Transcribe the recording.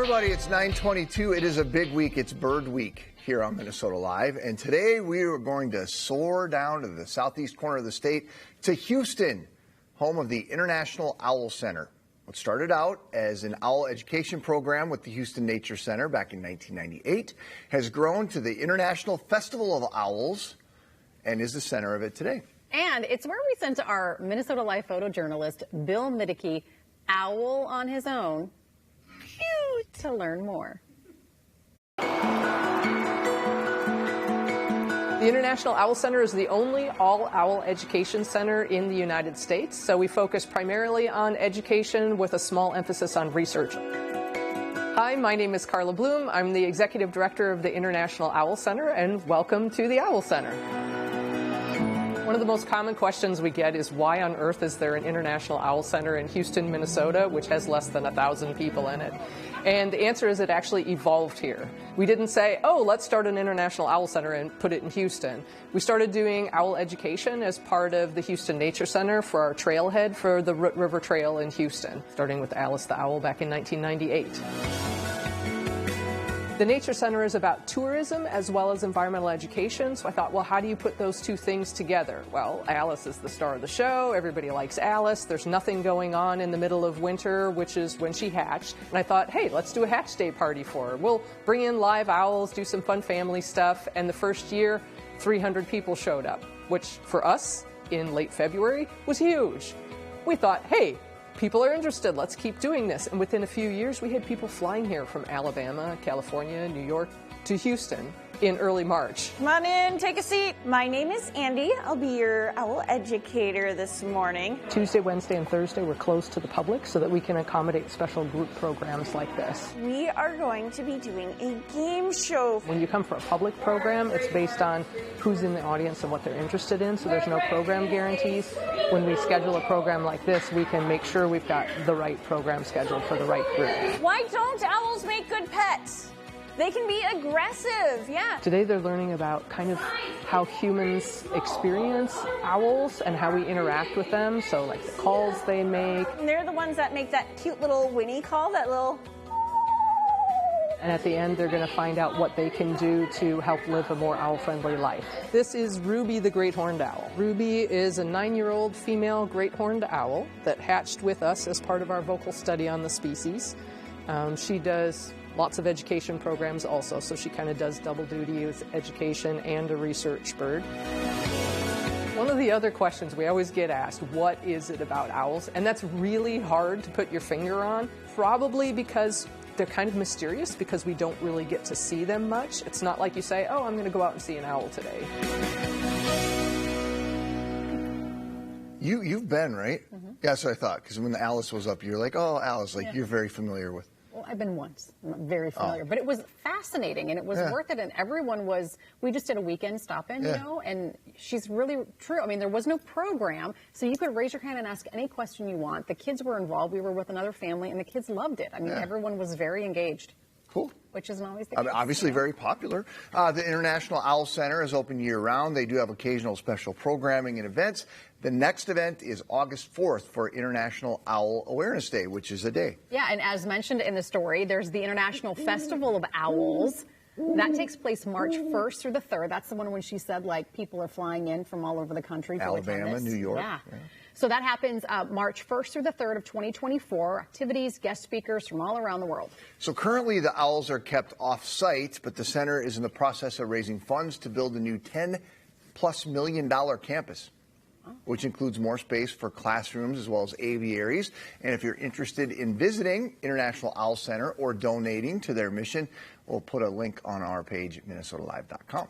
Everybody, it's 9:22. It is a big week. It's Bird Week here on Minnesota Live. And today we are going to soar down to the southeast corner of the state to Houston, home of the International Owl Center. What started out as an owl education program with the Houston Nature Center back in 1998 has grown to the International Festival of Owls and is the center of it today. And it's where we sent our Minnesota Live photojournalist, Bill Middeke, owl on his own, to learn more. The International Owl Center is the only all-owl education center in the United States, so we focus primarily on education with a small emphasis on research. Hi, my name is Carla Bloom. I'm the Executive Director of the International Owl Center, and welcome to the Owl Center. One of the most common questions we get is why on earth is there an International Owl Center in Houston, Minnesota, which has less than 1,000 people in it? And the answer is it actually evolved here. We didn't say, oh, let's start an International Owl Center and put it in Houston. We started doing owl education as part of the Houston Nature Center for our trailhead for the Root River Trail in Houston, starting with Alice the Owl back in 1998. The Nature Center is about tourism as well as environmental education, so I thought, well, how do you put those two things together? Well, Alice is the star of the show. Everybody likes Alice. There's nothing going on in the middle of winter, which is when she hatched. And I thought, hey, let's do a hatch day party for her. We'll bring in live owls, do some fun family stuff. And the first year, 300 people showed up, which for us in late February was huge. We thought, hey, people are interested. Let's keep doing this. And within a few years, we had people flying here from Alabama, California, New York to Houston in early March. Come on in, take a seat. My name is Andy. I'll be your owl educator this morning. Tuesday, Wednesday, and Thursday we're closed to the public so that we can accommodate special group programs like this. We are going to be doing a game show. When you come for a public program, it's based on who's in the audience and what they're interested in, so there's no program guarantees. When we schedule a program like this, we can make sure we've got the right program scheduled for the right group. Why don't owls make good pets? They can be aggressive, yeah. Today they're learning about kind of how humans experience owls and how we interact with them, so like the calls they make. And they're the ones that make that cute little whinny call, that little... And at the end, they're going to find out what they can do to help live a more owl-friendly life. This is Ruby the Great Horned Owl. Ruby is a 9-year-old female great horned owl that hatched with us as part of our vocal study on the species. She does lots of education programs also, so she kind of does double duty with education and a research bird. One of the other questions we always get asked, what is it about owls? And that's really hard to put your finger on, probably because they're kind of mysterious because we don't really get to see them much. It's not like you say, oh, I'm going to go out and see an owl today. You've been, right? Mm-hmm. Yeah, that's what I thought, because when Alice was up, you're like, oh, Alice, like you're very familiar with. Well, I've been once. I'm very familiar. But it was fascinating, and it was worth it, and everyone was, we just did a weekend stop-in, you know, and she's really true. I mean, there was no program, so you could raise your hand and ask any question you want. The kids were involved. We were with another family, and the kids loved it. I mean, everyone was very engaged. Cool. Which isn't always the case. Obviously very popular. The International Owl Center is open year-round. They do have occasional special programming and events. The next event is August 4th for International Owl Awareness Day, which is a day. Yeah, and as mentioned in the story, there's the International Festival of Owls. That takes place March 1st through the 3rd. That's the one when she said, like, people are flying in from all over the country. Alabama, New York. Yeah. So that happens March 1st through the 3rd of 2024. Activities, guest speakers from all around the world. So currently the owls are kept off-site, but the center is in the process of raising funds to build a new $10+ million campus, which includes more space for classrooms as well as aviaries. And if you're interested in visiting International Owl Center or donating to their mission, we'll put a link on our page at minnesotalive.com.